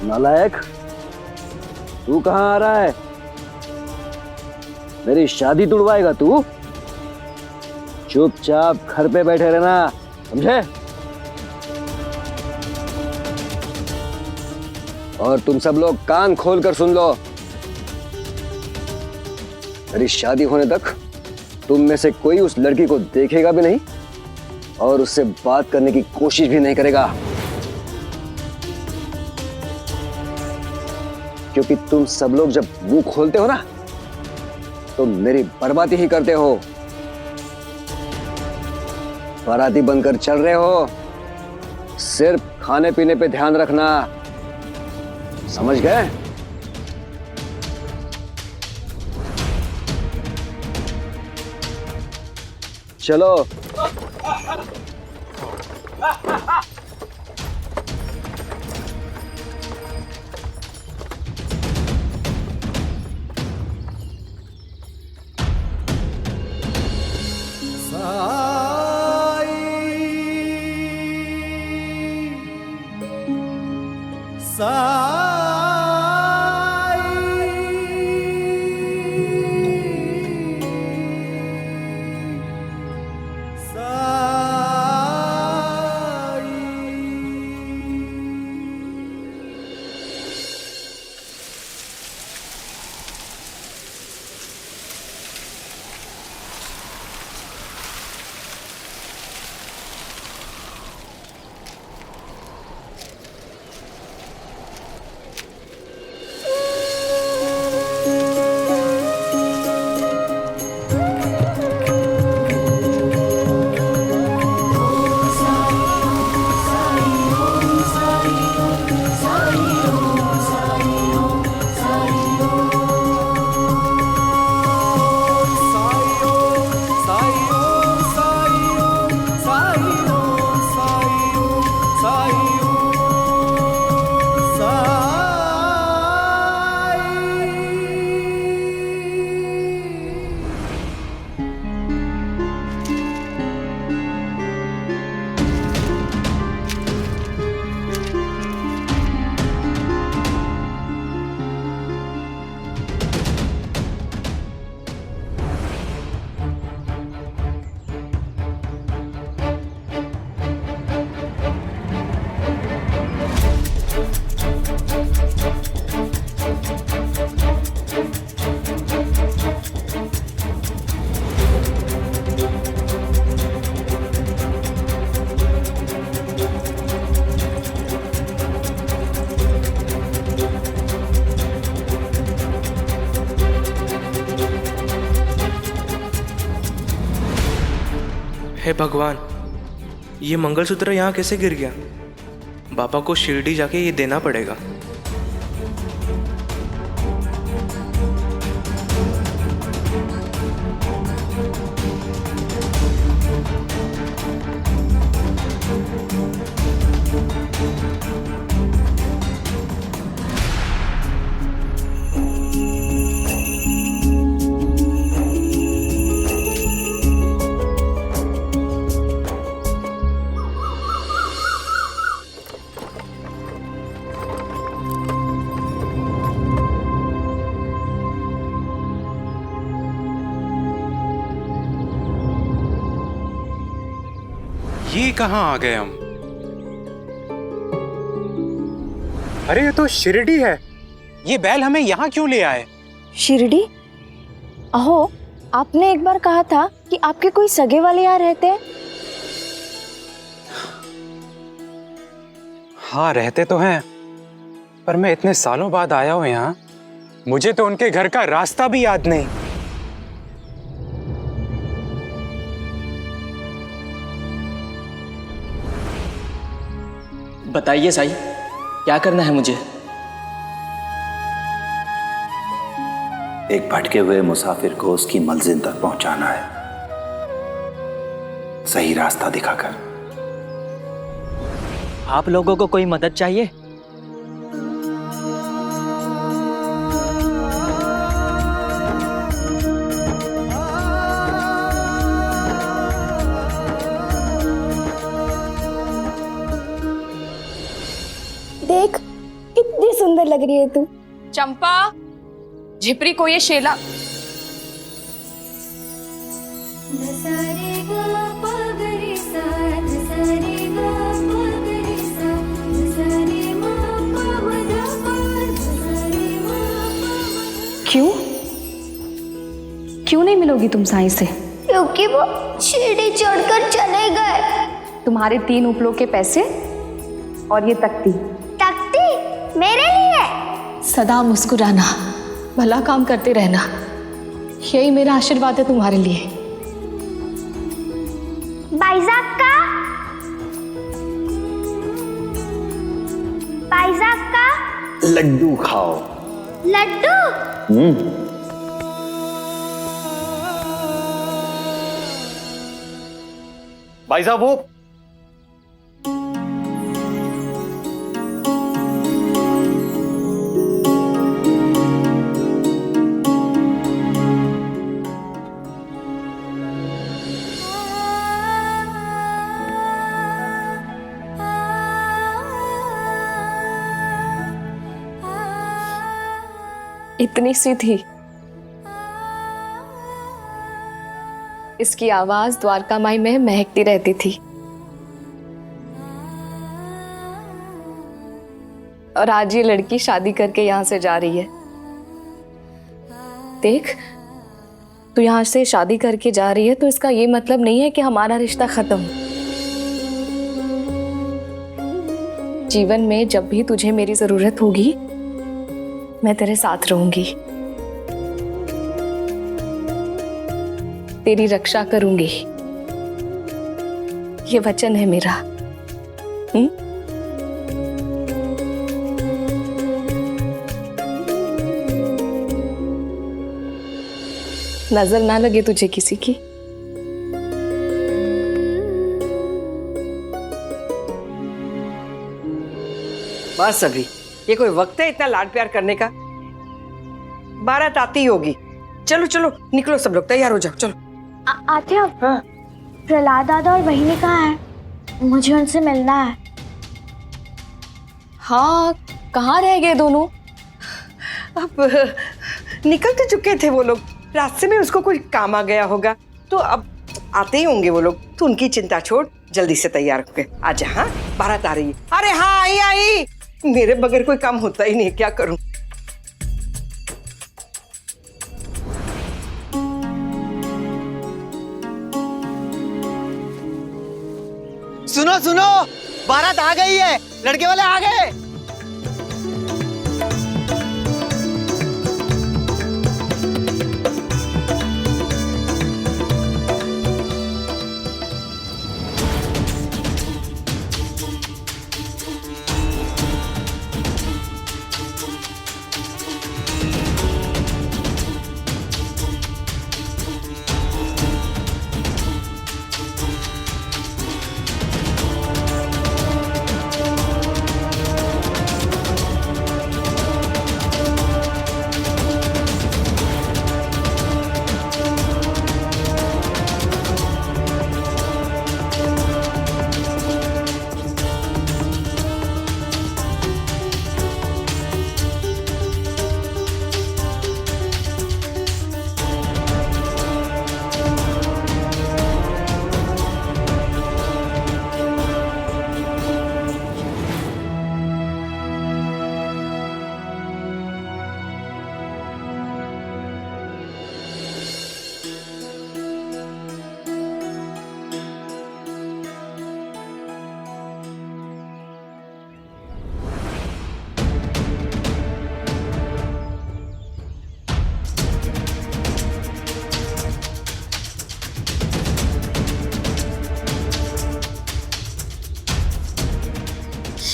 नालायक, तू कहाँ आ रहा है? मेरी शादी तुड़वाएगा तू? चुपचाप घर पे बैठे रहना, समझे? और तुम सब लोग कान खोलकर सुन लो, मेरी शादी होने तक तुम में से कोई उस लड़की को देखेगा भी नहीं और उससे बात करने की कोशिश भी नहीं करेगा, क्योंकि तुम सब लोग जब मुंह खोलते हो ना तो मेरी बर्बादी ही करते हो। बाराती बनकर चल रहे हो, सिर्फ खाने पीने पे ध्यान रखना, समझ गए? चलो। हे भगवान, ये मंगलसूत्र यहाँ कैसे गिर गया? पापा को शिरडी जाके ये देना पड़ेगा। ये कहाँ आ गए हम? अरे ये तो शिरडी है। ये बैल हमें यहाँ क्यों ले आए? शिरडी? अहो, आपने एक बार कहा था कि आपके कोई सगे वाले यहाँ रहते हैं। हाँ, रहते तो हैं, पर मैं इतने सालों बाद आया हूँ यहाँ, मुझे तो उनके घर का रास्ता भी याद नहीं। बताइए साईं, क्या करना है मुझे? एक भटके हुए मुसाफिर को उसकी मंजिल तक पहुंचाना है, सही रास्ता दिखाकर। आप लोगों को कोई मदद चाहिए? देख, इतने सुंदर लग रही है तू। चंपा, झिपरी को ये शेला। क्यों क्यों नहीं मिलोगी तुम साईं से? क्योंकि वो सीढ़ी चढ़कर चले गए। तुम्हारे 3 उपलों के पैसे और ये तख्ती। तख्ती मेरे लिए? सदा मुस्कुराना, भला काम करते रहना, यही मेरा आशीर्वाद है तुम्हारे लिए। भाईसाहब का लड्डू खाओ। लड्डू? भाई साहब वो इतनी सी थी। इसकी आवाज द्वारका माई में महकती रहती थी। और आज ये लड़की शादी करके यहां से जा रही है। देख, तू यहां से शादी करके जा रही है तो इसका ये मतलब नहीं है कि हमारा रिश्ता खत्म। जीवन में जब भी तुझे मेरी जरूरत होगी मैं तेरे साथ रहूंगी, तेरी रक्षा करूंगी, ये वचन है मेरा। नजर ना लगे तुझे किसी की। बस अभी ये कोई वक्त है इतना लाड प्यार करने का? बारात आती होगी। चलो चलो निकलो, सब लोग तैयार हो जाओ, चलो। आते अब। हाँ। प्रहलाद दादा और बहिनी कहाँ है? मुझे उनसे मिलना है। हाँ, कहाँ रह गए दोनों? अब निकल तो चुके थे वो लोग, रास्ते में उसको कोई काम आ गया होगा तो अब आते ही होंगे वो लोग। तो उनकी चिंता छोड़, जल्दी से तैयार होके आजा। हाँ, बारात आ रही है। अरे हाँ, आई आई, मेरे बगैर कोई काम होता ही नहीं, क्या करूं। सुनो सुनो, बारात आ गई है, लड़के वाले आ गए।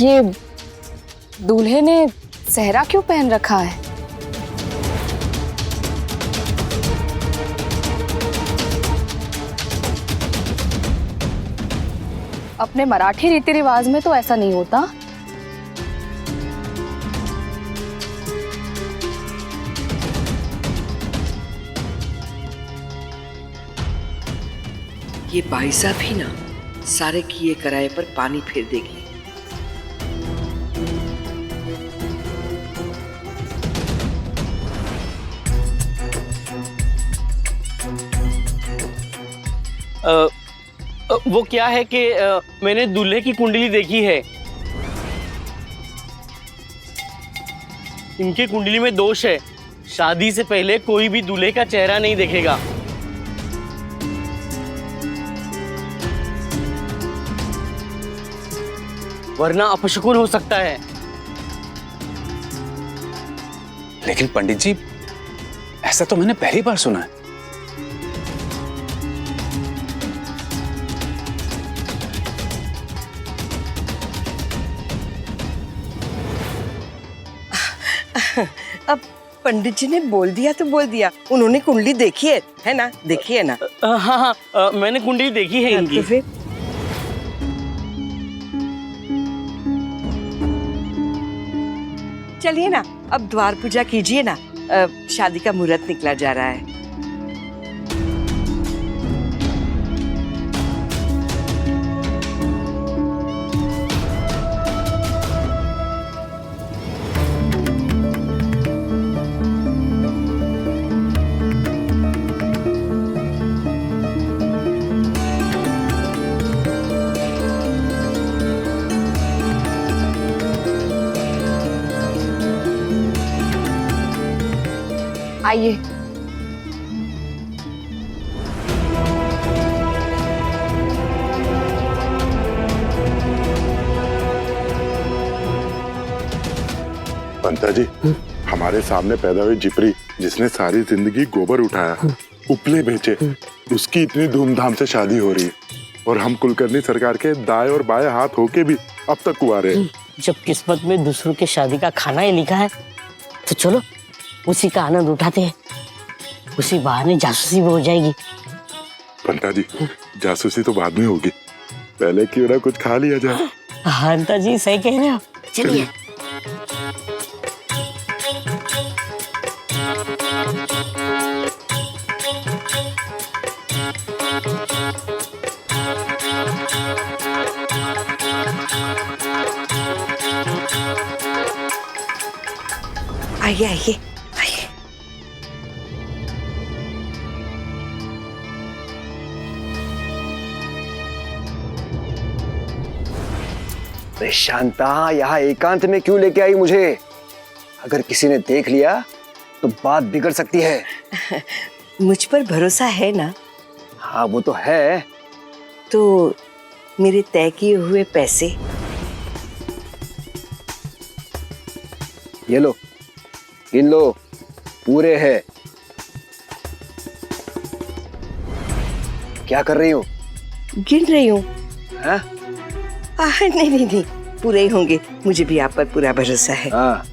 ये दूल्हे ने सेहरा क्यों पहन रखा है? अपने मराठी रीति रिवाज में तो ऐसा नहीं होता। ये बाईसा भी ना सारे किए कराए पर पानी फेर देगी। वो क्या है कि मैंने दूल्हे की कुंडली देखी है। इनकी कुंडली में दोष है, शादी से पहले कोई भी दूल्हे का चेहरा नहीं देखेगा। वरना अपशकुन हो सकता है। लेकिन पंडित जी, ऐसा तो मैंने पहली बार सुना है। अब पंडित जी ने बोल दिया तो बोल दिया, उन्होंने कुंडली देखी है ना? देखी है ना? हाँ हाँ, मैंने कुंडली देखी है इनकी। तो फिर चलिए ना, अब द्वार पूजा कीजिए ना, शादी का मुहूर्त निकला जा रहा है। आइए। पंता जी, हमारे सामने पैदा हुई जिपरी जिसने सारी जिंदगी गोबर उठाया, उपले बेचे, उसकी इतनी धूमधाम से शादी हो रही है और हम कुलकर्णी सरकार के दाएं और बाएं हाथ होके भी अब तक कुंवारे हैं। जब किस्मत में दूसरों के शादी का खाना ही लिखा है तो चलो उसी का आनंद उठाते हैं। उसी बहाने जासूसी भी हो जाएगी। पंता जी, जासूसी तो बाद में होगी, पहले क्यों ना कुछ खा लिया जाए। हंता जी सही कह रहे हो, चलिए। आइए आइए आइए। अरे शांता, यहाँ एकांत में क्यों लेके आई मुझे? अगर किसी ने देख लिया तो बात बिगड़ सकती है। मुझ पर भरोसा है ना? हाँ वो तो है। तो मेरे तय किए हुए पैसे ये लो, गिन लो, पूरे हैं। क्या कर रही हो? गिन रही हूँ। हाँ? नहीं नहीं नहीं, पूरे ही होंगे, मुझे भी आप पर पूरा भरोसा है। हाँ।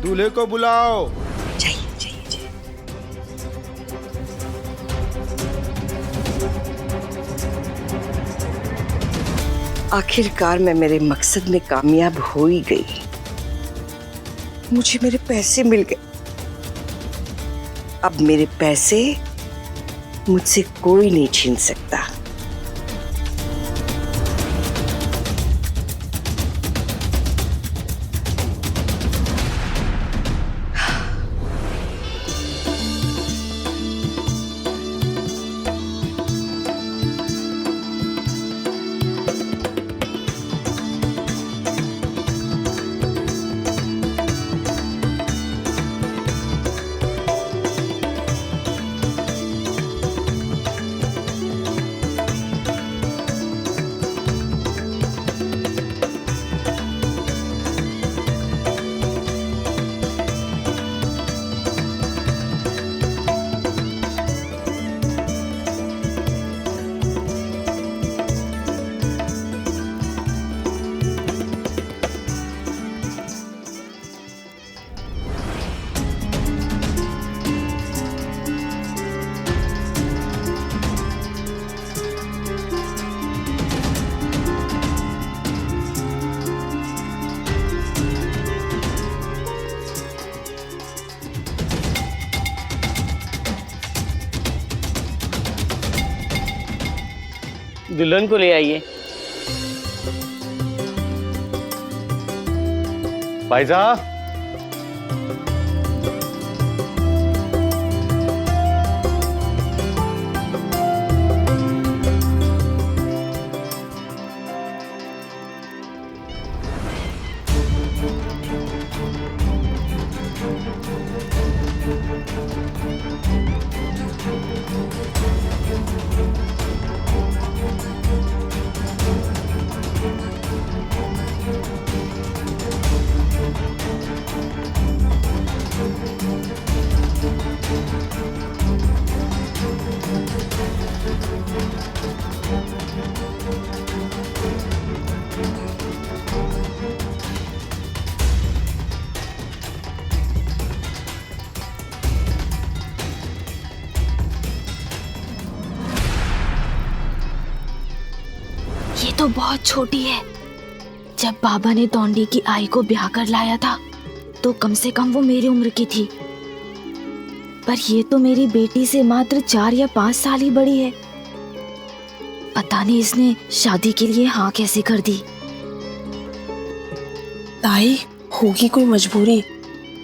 दूल्हे को बुलाओ। चाहिए चाहिए चाहिए। आखिरकार मैं मेरे मकसद में कामयाब हो ही गई। मुझे मेरे पैसे मिल गए। अब मेरे पैसे मुझसे कोई नहीं छीन सकता। दुल्हन को ले आइए। भाई साहब, तो बहुत छोटी है। जब बाबा ने तोंडी की आई को ब्याह कर लाया था तो कम से कम वो मेरी उम्र की थी, पर ये तो मेरी बेटी से मात्र 4 या 5 साल ही बड़ी है। पता नहीं इसने शादी के लिए हाँ कैसे कर दी। ताई, होगी कोई मजबूरी,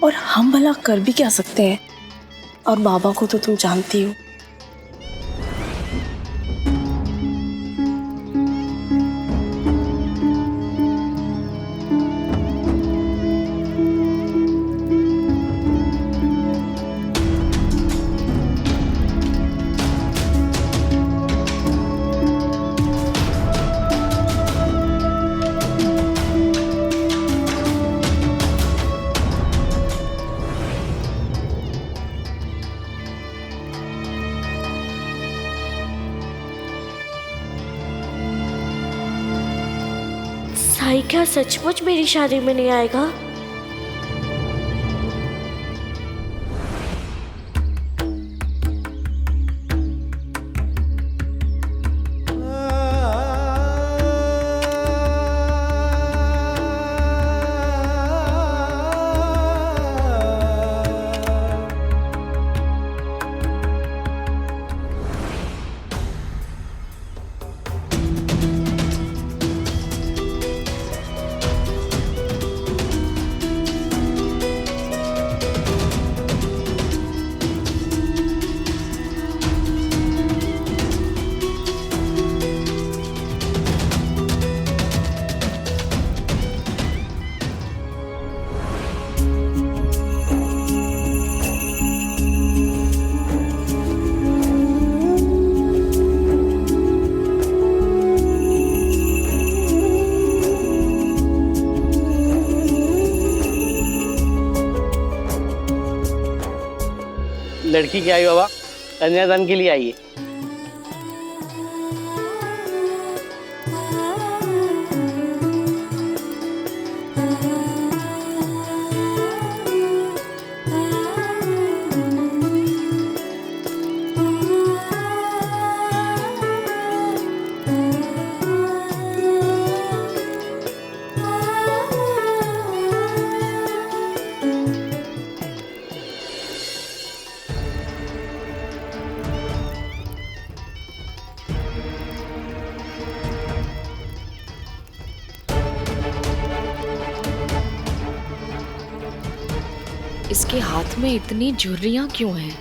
और हम भला कर भी क्या सकते हैं। और बाबा को तो तुम जानती हो। साई क्या सचमुच मेरी शादी में नहीं आएगा? लड़की क्या आई बाबा? कन्यादान के लिए आई है। इसके हाथ में इतनी झुर्रियां क्यों हैं?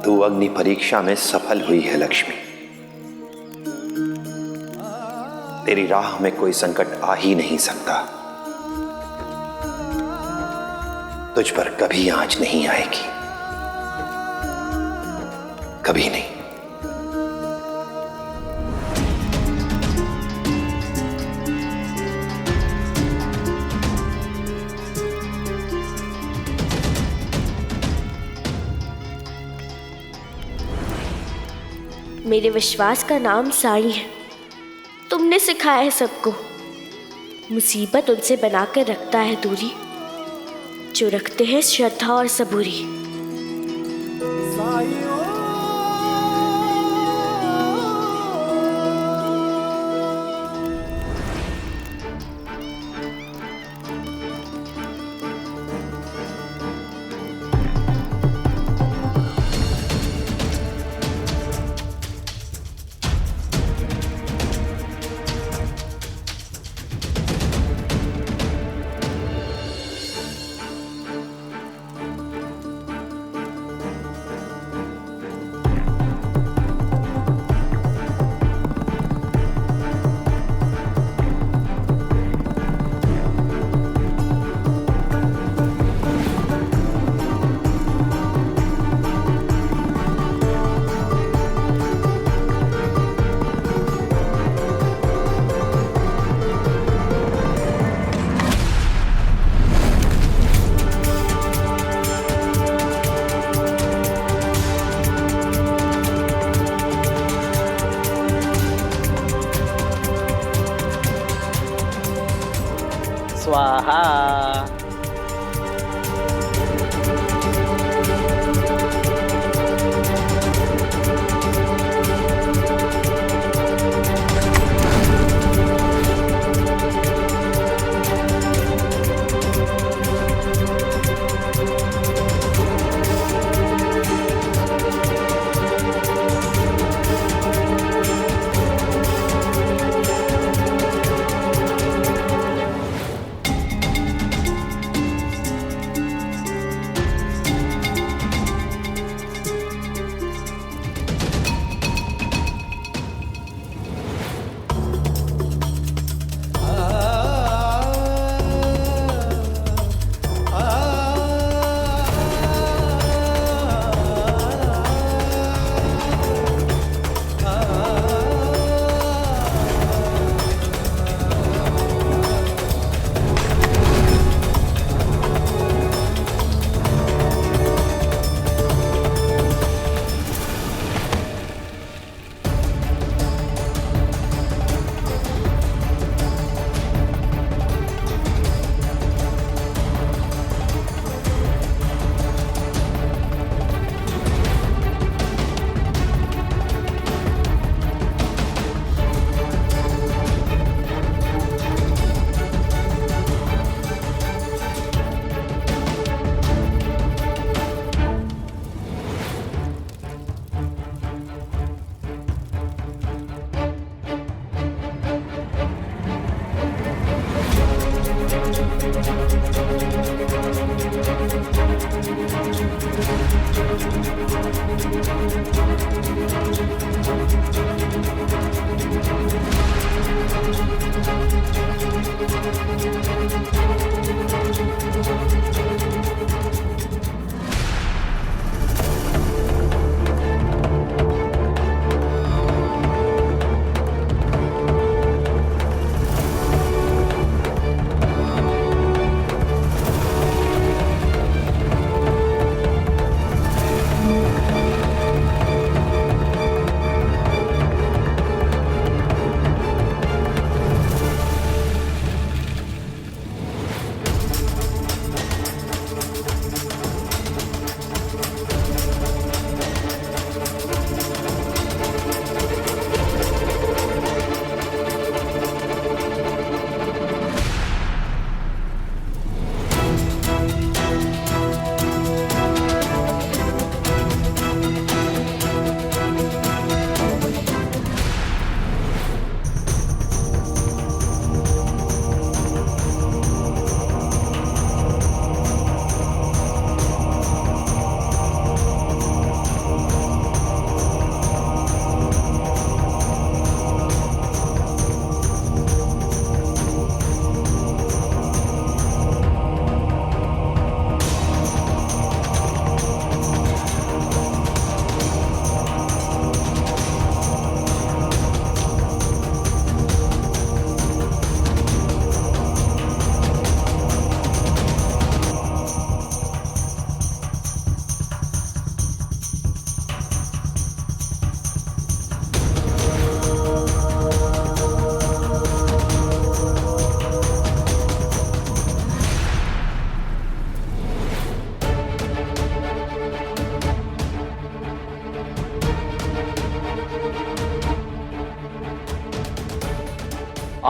तू अग्नि परीक्षा में सफल हुई है लक्ष्मी। तेरी राह में कोई संकट आ ही नहीं सकता। तुझ पर कभी आंच नहीं आएगी, कभी नहीं। मेरे विश्वास का नाम साईं है। तुमने सिखाया है सबको, मुसीबत उनसे बनाकर रखता है दूरी जो रखते हैं श्रद्धा और सबूरी।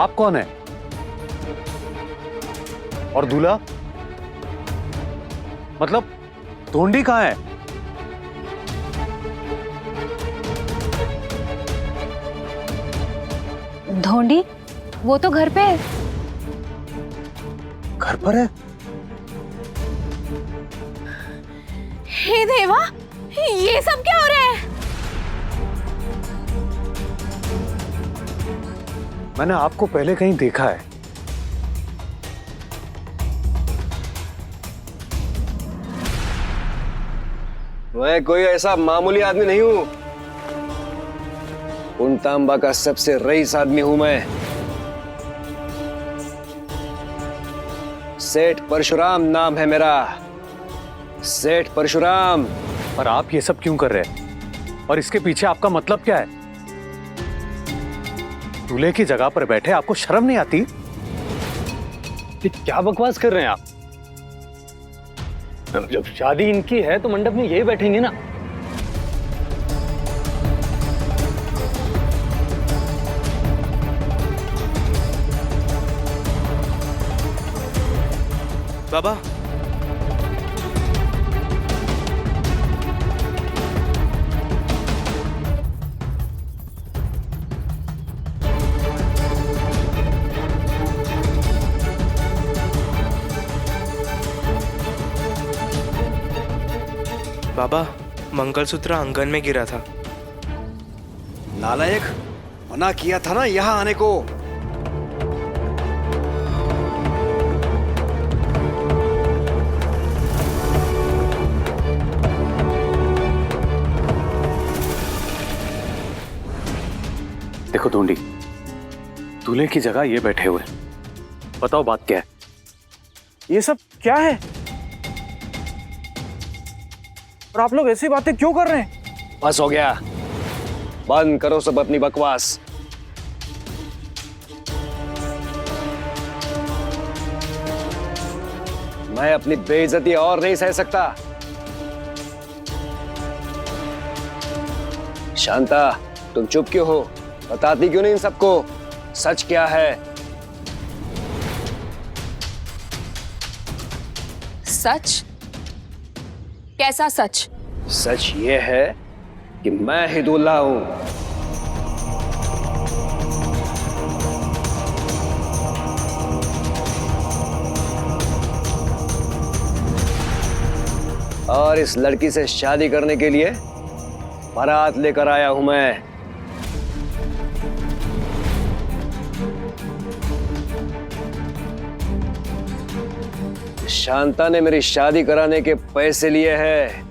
आप कौन है? और दूल्हा? मतलब धोंडी कहाँ है? धोंडी वो तो घर पे है। घर पर है? हे देवा, ये सब क्या हो रहा है? मैंने आपको पहले कहीं देखा है। मैं कोई ऐसा मामूली आदमी नहीं हूं। पुनतांबा का सबसे रईस आदमी हूं मैं। सेठ परशुराम नाम है मेरा, सेठ परशुराम। पर आप ये सब क्यों कर रहे हैं? और इसके पीछे आपका मतलब क्या है? दूल्हे की जगह पर बैठे आपको शर्म नहीं आती? ये क्या बकवास कर रहे हैं आप? जब शादी इनकी है तो मंडप में यही बैठेंगे ना। बाबा, बाबा, मंगलसूत्र आंगन में गिरा था। नालायक, मना किया था ना यहां आने को। देखो धोंडी, दूल्हे की जगह ये बैठे हुए, बताओ बात क्या है? ये सब क्या है? और आप लोग ऐसी बातें क्यों कर रहे हैं? बस हो गया, बंद करो सब अपनी बकवास। मैं अपनी बेइज्जती और नहीं सह सकता। शांता, तुम चुप क्यों हो? बताती क्यों नहीं इन सबको सच क्या है? सच? कैसा सच? सच ये है कि मैं ही दूल्हा हूं। और इस लड़की से शादी करने के लिए बारात लेकर आया हूं मैं। शांता ने मेरी शादी कराने के पैसे लिए हैं,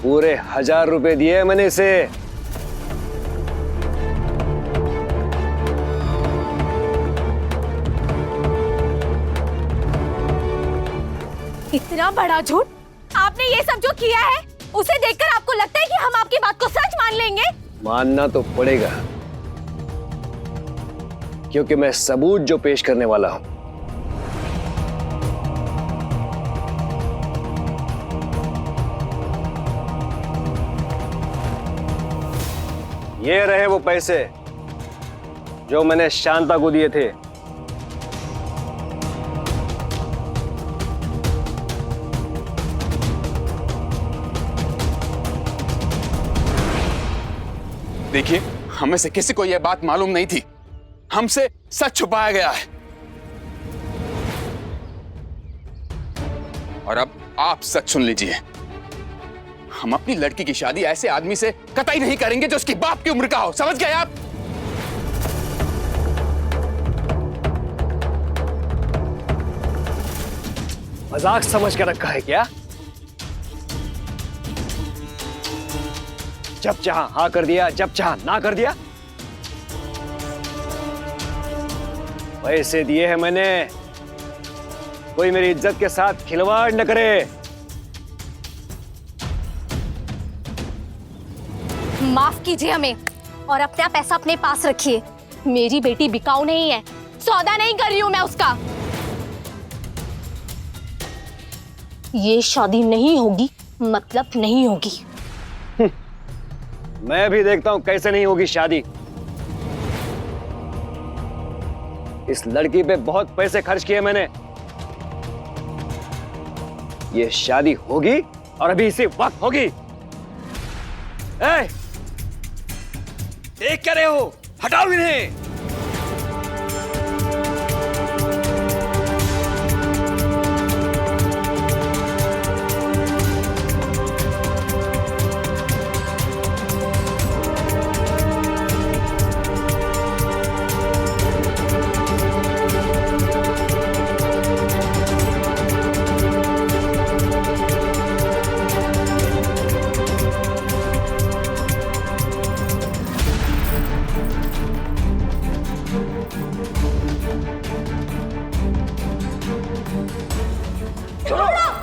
पूरे 1000 रुपए दिए मैंने इसे। इतना बड़ा झूठ! आपने ये सब जो किया है उसे देखकर आपको लगता है कि हम आपकी बात को सच मान लेंगे? मानना तो पड़ेगा, क्योंकि मैं सबूत जो पेश करने वाला हूं ये रहे वो पैसे जो मैंने शांता को दिए थे। देखिए, हमें से किसी को यह बात मालूम नहीं थी। हमसे सच छुपाया गया है। और अब आप सच सुन लीजिए। हम अपनी लड़की की शादी ऐसे आदमी से कतई नहीं करेंगे जो उसकी बाप की उम्र का हो। समझ गए आप? मजाक समझ कर रखा है क्या? जब चाहा हाँ कर दिया, जब चाहा ना कर दिया। पैसे दिए हैं मैंने, कोई मेरी इज्जत के साथ खिलवाड़ न करे। माफ कीजिए हमें और अपना पैसा अपने पास रखिए। मेरी बेटी बिकाऊ नहीं है, सौदा नहीं कर रही हूं मैं उसका। ये शादी नहीं होगी, मतलब नहीं होगी। मैं भी देखता हूं कैसे नहीं होगी शादी। इस लड़की पे बहुत पैसे खर्च किए मैंने। ये शादी होगी और अभी इसी वक्त होगी। देख क्या रहे हो? हटाओ इन्हें।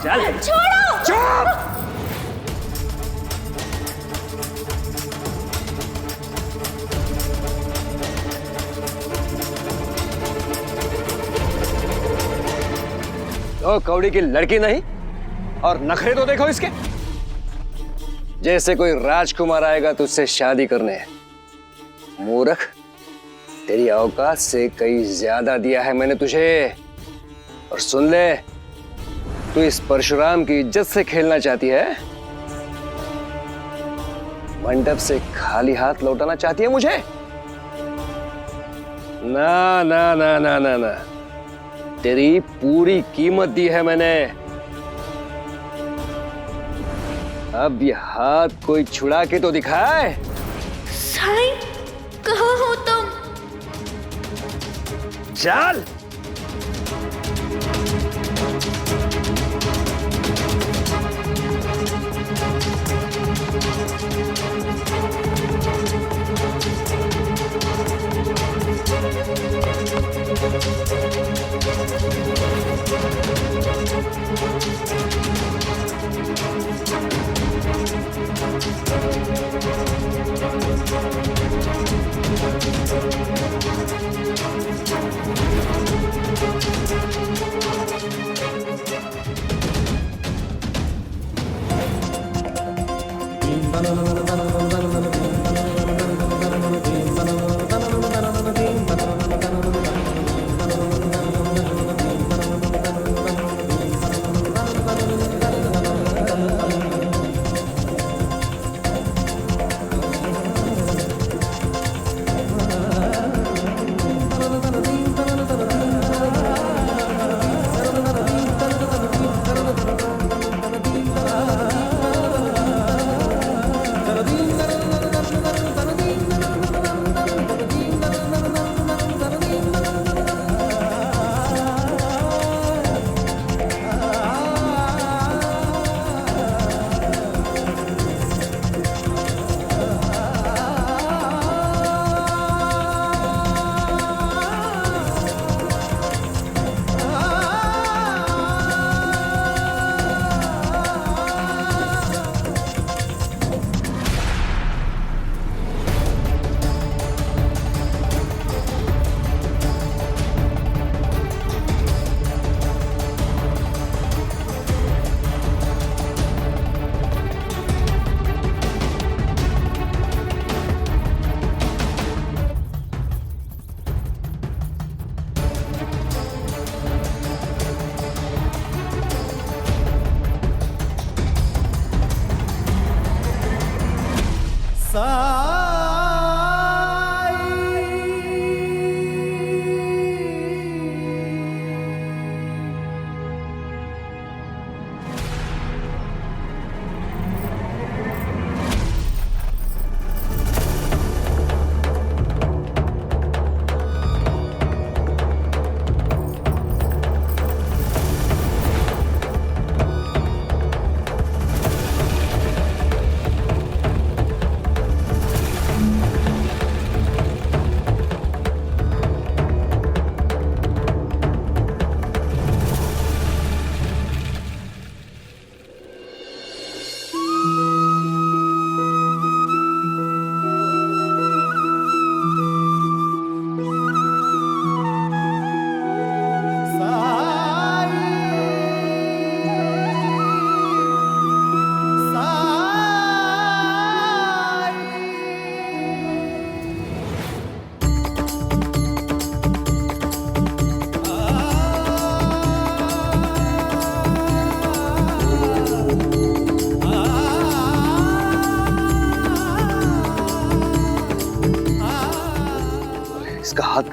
चल छोड़ो। चुप। तो कौड़ी की लड़की नहीं और नखरे तो देखो इसके। जैसे कोई राजकुमार आएगा तो उससे शादी करने। मूर्ख, तेरी औकात से कहीं ज्यादा दिया है मैंने तुझे। और सुन ले, तू इस परशुराम की इज्जत से खेलना चाहती है? मंडप से खाली हाथ लौटाना चाहती है मुझे? ना ना ना ना ना ना, तेरी पूरी कीमत दी है मैंने। अब ये हाथ कोई छुड़ा के तो दिखाए। साईं, कहाँ हो तुम? चल।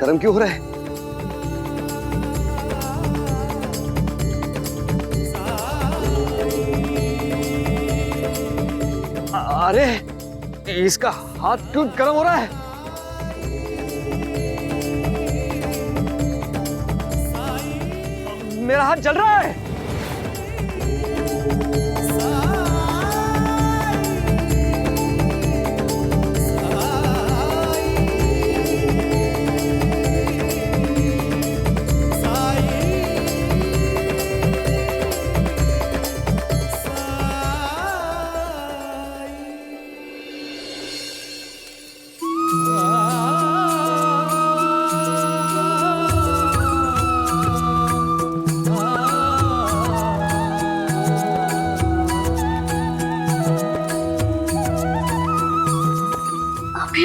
गर्म क्यों हो रहा है? अरे इसका हाथ क्यों गर्म हो रहा है? मेरा हाथ जल रहा है।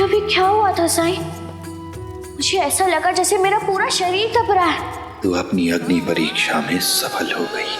अभी क्या हुआ था साईं? मुझे ऐसा लगा जैसे मेरा पूरा शरीर तप रहा है। तू अपनी अग्नि परीक्षा में सफल हो गई।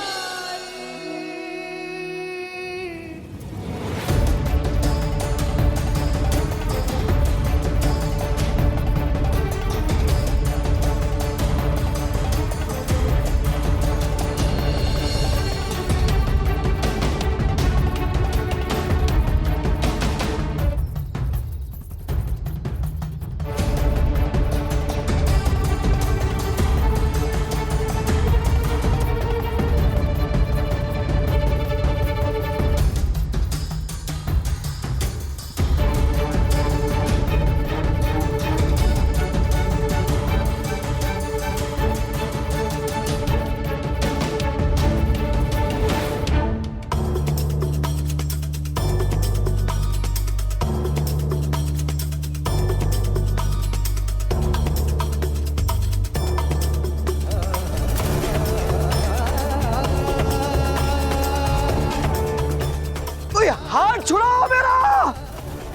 हाथ छुड़ाओ मेरा।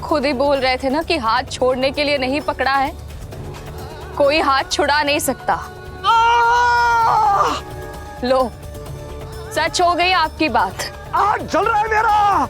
खुद ही बोल रहे थे ना कि हाथ छोड़ने के लिए नहीं पकड़ा है। कोई हाथ छुड़ा नहीं सकता। लो, सच हो गई आपकी बात। हाथ जल रहा है मेरा।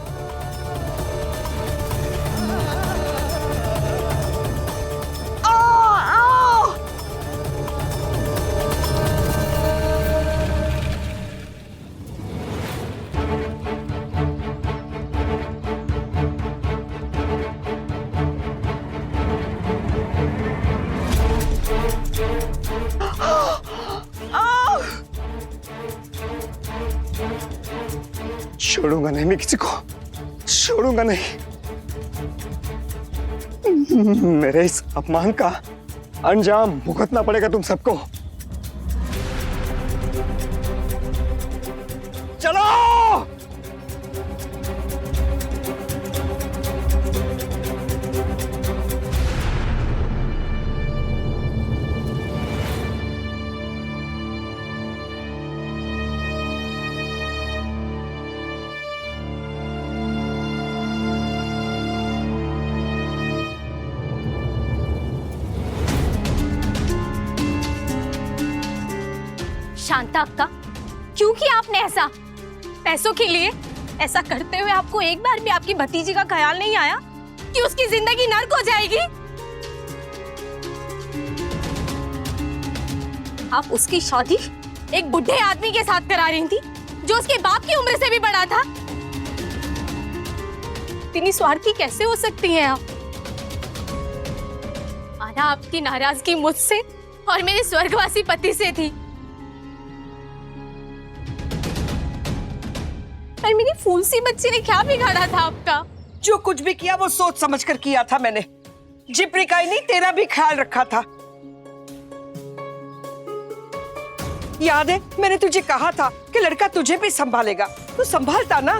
छोड़ूंगा नहीं मैं किसी को, छोड़ूंगा नहीं। मेरे इस अपमान का अंजाम भुगतना पड़ेगा तुम सबको। चलो। शांता अक्का, क्यों किया आपने ऐसा? पैसों के लिए? ऐसा करते हुए आपको एक बार भी आपकी भतीजी का ख्याल नहीं आया कि उसकी जिंदगी नर्क हो जाएगी? आप उसकी शादी एक बुढ़े आदमी के साथ करा रही थी जो उसके बाप की उम्र से भी बड़ा था। इतनी स्वार्थी कैसे हो सकती हैं आप? आना आपकी नाराजगी मुझसे और मेरे स्वर्गवासी पति से थी, पर मेरी फूल सी बच्ची ने क्या बिगाड़ा था आपका? जो कुछ भी किया वो सोच समझ कर किया था मैंने। जिप्री का ही नहीं तेरा भी ख्याल रखा था। याद है मैंने तुझे कहा था कि लड़का तुझे भी संभालेगा, तू संभालता ना।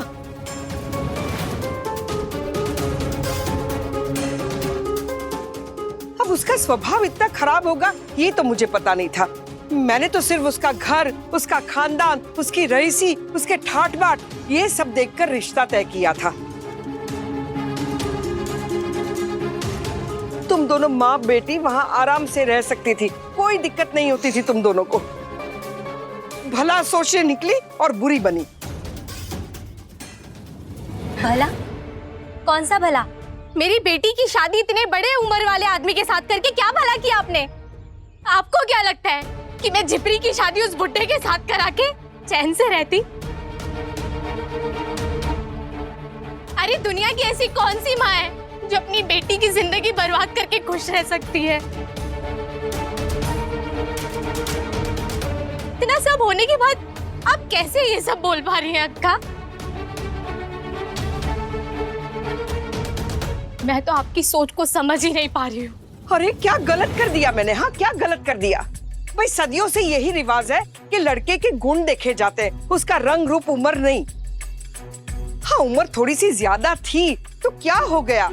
अब उसका स्वभाव इतना खराब होगा ये तो मुझे पता नहीं था। मैंने तो सिर्फ उसका घर, उसका खानदान, उसकी रईसी, उसके ठाट बाट ये सब देखकर रिश्ता तय किया था। तुम दोनों माँ बेटी वहां आराम से रह सकती थी, कोई दिक्कत नहीं होती थी तुम दोनों को। भला सोचने निकली और बुरी बनी। भला? कौन सा भला? मेरी बेटी की शादी इतने बड़े उम्र वाले आदमी के साथ करके क्या भला किया आपने? आपको क्या लगता है कि मैं जिपरी की शादी उस बुड्ढे के साथ करा के चैन से रहती? अरे दुनिया की ऐसी कौन सी माँ है जो अपनी बेटी की जिंदगी बर्बाद करके खुश रह सकती है? इतना सब होने के बाद आप कैसे ये सब बोल पा रही हैं अक्का? मैं तो आपकी सोच को समझ ही नहीं पा रही हूँ। अरे क्या गलत कर दिया मैंने? हाँ, क्या गलत कर दिया? भाई सदियों से यही रिवाज है कि लड़के के गुण देखे जाते हैं, उसका रंग रूप उम्र नहीं। हाँ, उम्र थोड़ी सी ज्यादा थी तो क्या हो गया?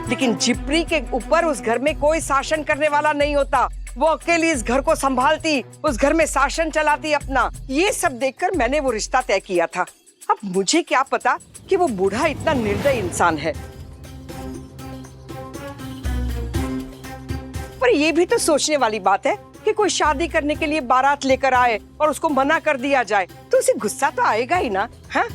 लेकिन जिपरी के ऊपर उस घर में कोई शासन करने वाला नहीं होता। वो अकेली इस घर को संभालती, उस घर में शासन चलाती अपना। ये सब देखकर मैंने वो रिश्ता तय किया था। अब मुझे क्या पता कि वो बूढ़ा इतना निर्दयी इंसान है। पर ये भी तो सोचने वाली बात है कि कोई शादी करने के लिए बारात लेकर आए और उसको मना कर दिया जाए तो उसे गुस्सा तो आएगा ही ना। हाँ?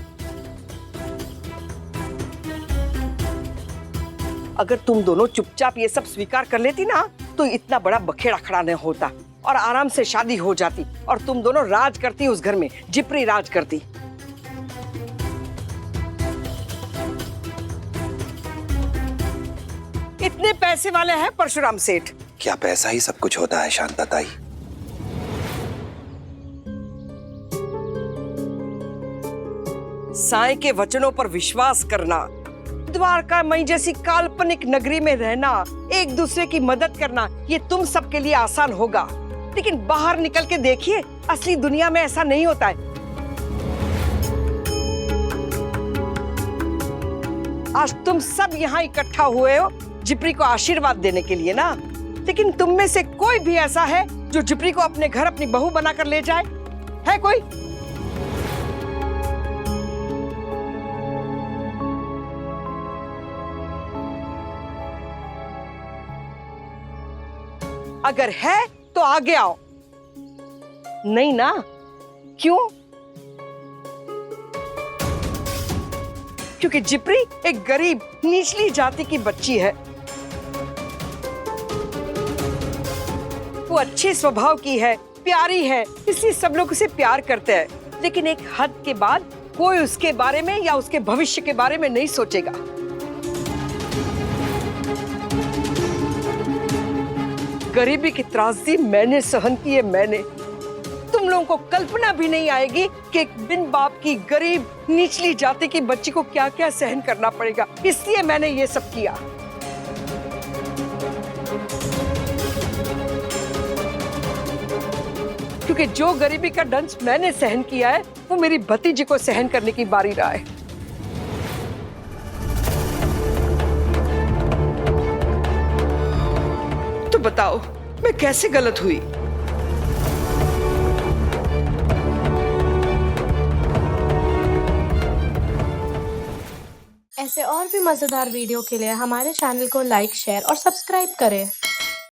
अगर तुम दोनों चुपचाप ये सब स्वीकार कर लेती ना तो इतना बड़ा बखेड़ा खड़ा नहीं होता और आराम से शादी हो जाती और तुम दोनों राज करती उस घर में, जिपरी राज करती। इतने पैसे वाले हैं परशुराम सेठ। क्या पैसा ही सब कुछ होता है शांता ताई? साईं के वचनों पर विश्वास करना, द्वारका मई जैसी काल्पनिक नगरी में रहना, एक दूसरे की मदद करना, ये तुम सबके लिए आसान होगा। लेकिन बाहर निकल के देखिए, असली दुनिया में ऐसा नहीं होता है। आज तुम सब यहाँ इकट्ठा हुए हो जिपरी को आशीर्वाद देने के लिए ना, लेकिन तुम में से कोई भी ऐसा है जो जिपरी को अपने घर अपनी बहू बनाकर ले जाए? है कोई? अगर है तो आगे आओ। नहीं ना? क्यों? क्योंकि जिपरी एक गरीब निचली जाति की बच्ची है। वो अच्छे स्वभाव की है, प्यारी है, इसलिए सब लोग उसे प्यार करते हैं। लेकिन एक हद के बाद कोई उसके बारे में या उसके भविष्य के बारे में नहीं सोचेगा। गरीबी की त्रासदी मैंने सहन की है, मैंने। तुम लोगों को कल्पना भी नहीं आएगी कि एक बिन बाप की गरीब निचली जाति की बच्ची को क्या क्या सहन करना पड़ेगा। इसलिए मैंने ये सब किया। क्योंकि जो गरीबी का दंश मैंने सहन किया है वो मेरी भतीजी को सहन करने की बारी रहा है। तो बताओ मैं कैसे गलत हुई? ऐसे और भी मजेदार वीडियो के लिए हमारे चैनल को लाइक, शेयर और सब्सक्राइब करें।